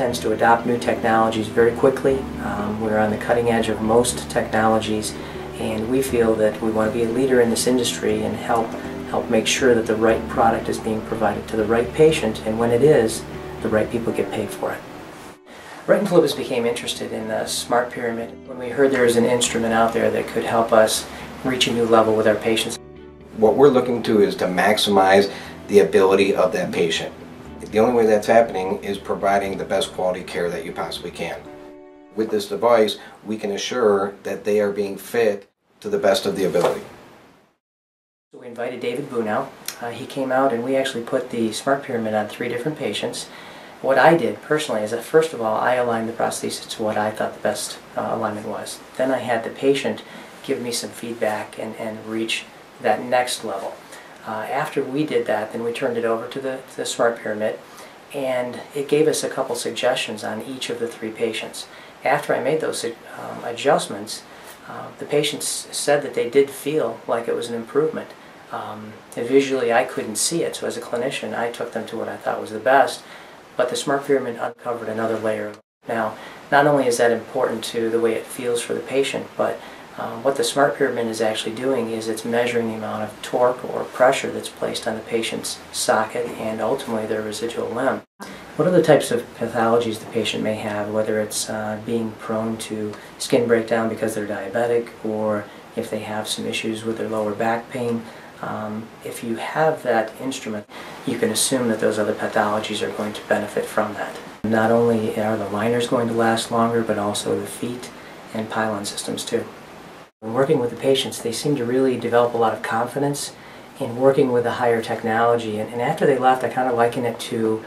tends to adopt new technologies very quickly. We're on the cutting edge of most technologies, and we feel that we want to be a leader in this industry and help make sure that the right product is being provided to the right patient, and when it is, the right people get paid for it. Wright and Philippus became interested in the smart pyramid when we heard there was an instrument out there that could help us reach a new level with our patients. What we're looking to is to maximize the ability of that patient. The only way that's happening is providing the best quality care that you possibly can. With this device, we can assure that they are being fit to the best of the ability. So we invited David Boone out. He came out and we actually put the smart pyramid on 3 different patients. What I did personally is that first of all, I aligned the prosthesis to what I thought the best alignment was. Then I had the patient give me some feedback and reach that next level. After we did that, then we turned it over to the smart pyramid, and it gave us a couple suggestions on each of the 3 patients. After I made those adjustments, the patients said that they did feel like it was an improvement. Visually I couldn't see it, so as a clinician I took them to what I thought was the best, but the smart pyramid uncovered another layer. Now, not only is that important to the way it feels for the patient, but what the smart pyramid is actually doing is it's measuring the amount of torque or pressure that's placed on the patient's socket and ultimately their residual limb. What are the types of pathologies the patient may have, whether it's being prone to skin breakdown because they're diabetic, or if they have some issues with their lower back pain. If you have that instrument, you can assume that those other pathologies are going to benefit from that. Not only are the liners going to last longer, but also the feet and pylon systems too. When working with the patients, they seem to really develop a lot of confidence in working with the higher technology. And after they left, I kind of liken it to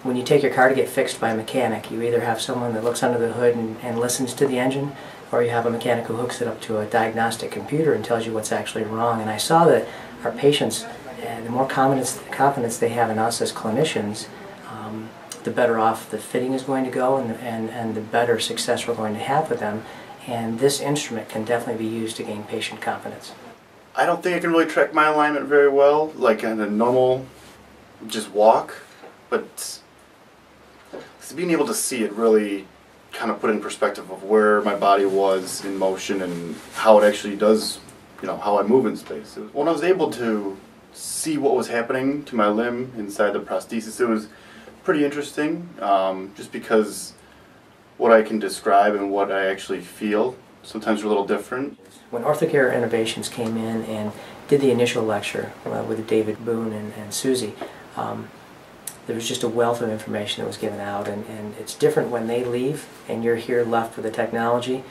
when you take your car to get fixed by a mechanic. You either have someone that looks under the hood and listens to the engine, or you have a mechanic who hooks it up to a diagnostic computer and tells you what's actually wrong. And I saw that our patients, the more confidence they have in us as clinicians, the better off the fitting is going to go, and the better success we're going to have with them. And this instrument can definitely be used to gain patient confidence. I don't think I can really track my alignment very well, like in a normal just walk, but being able to see it really kind of put in perspective of where my body was in motion and how it actually does, how I move in space. When I was able to see what was happening to my limb inside the prosthesis, it was pretty interesting, just because what I can describe and what I actually feel sometimes are a little different. When Orthocare Innovations came in and did the initial lecture with David Boone and Susie, there was just a wealth of information that was given out, and it's different when they leave and you're here left with the technology.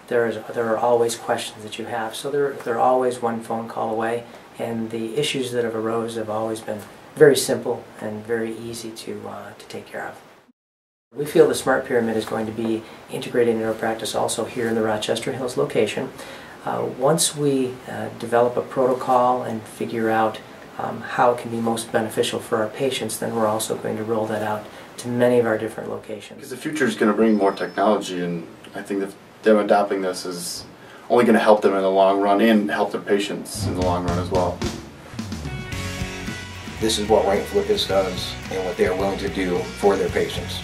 There are always questions that you have, so they're always one phone call away, and the issues that have arose have always been very simple and very easy to take care of. We feel the smart pyramid is going to be integrated into our practice also here in the Rochester Hills location. Once we develop a protocol and figure out how it can be most beneficial for our patients, then we're also going to roll that out to many of our different locations. Because the future is going to bring more technology, and I think that them adopting this is only going to help them in the long run and help their patients in the long run as well. This is what Wright and Philippus does and what they are willing to do for their patients.